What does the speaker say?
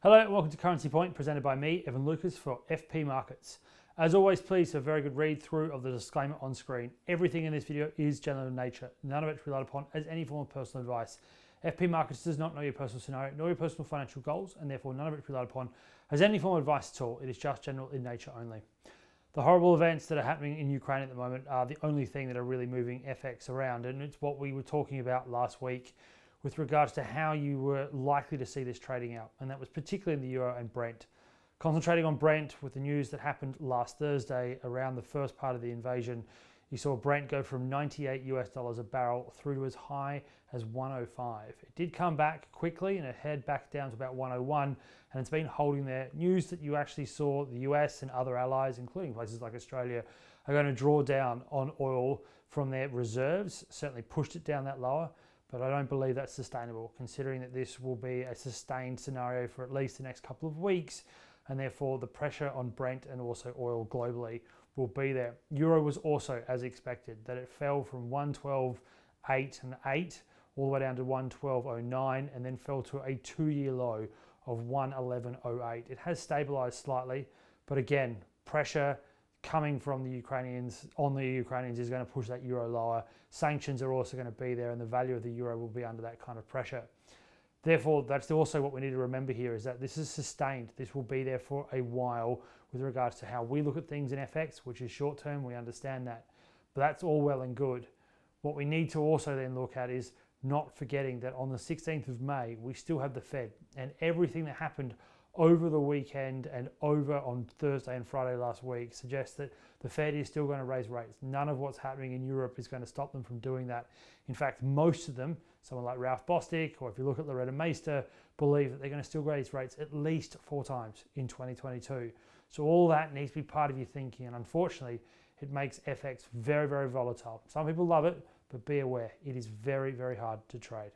Hello and welcome to Currency Point, presented by me, Evan Lucas, for FP Markets. As always, please have a very good read through of the disclaimer on screen. Everything in this video is general in nature. None of it is relied upon as any form of personal advice. FP Markets does not know your personal scenario, nor your personal financial goals, and therefore none of it is relied upon as any form of advice at all. It is just general in nature only. The horrible events that are happening in Ukraine at the moment are the only thing that are really moving FX around, and it's what we were talking about last week with regards to how you were likely to see this trading out, and that was particularly in the euro and Brent. Concentrating on Brent with the news that happened last Thursday around the first part of the invasion, you saw Brent go from 98 US dollars a barrel through to as high as 105. It did come back quickly and it headed back down to about 101, and it's been holding there. News that you actually saw the US and other allies, including places like Australia, are going to draw down on oil from their reserves, certainly pushed it down that lower. But I don't believe that's sustainable, considering that this will be a sustained scenario for at least the next couple of weeks, and therefore the pressure on Brent and also oil globally will be there. Euro was also as expected, that it fell from 112.8 and 8 all the way down to 112.09 and then fell to a 2-year low of 111.08. It has stabilized slightly, but again, pressure coming from the Ukrainians on the Ukrainians is going to push that euro lower. Sanctions are also going to be there, and the value of the euro will be under that kind of pressure. Therefore, that's also what we need to remember here, is that this is sustained. This will be there for a while with regards to how we look at things in FX, which is short term. We understand that, but that's all well and good. What we need to also then look at is not forgetting that on the 16th of May, we still have the Fed, and everything that happened over the weekend and over on Thursday and Friday last week suggests that the Fed is still going to raise rates. None of what's happening in Europe is going to stop them from doing that. In fact, most of them, someone like Ralph Bostic, or if you look at Loretta Meister, believe that they're going to still raise rates at least 4 times in 2022. So all that needs to be part of your thinking, and unfortunately, it makes FX very, very volatile. Some people love it, but be aware, it is very, very hard to trade.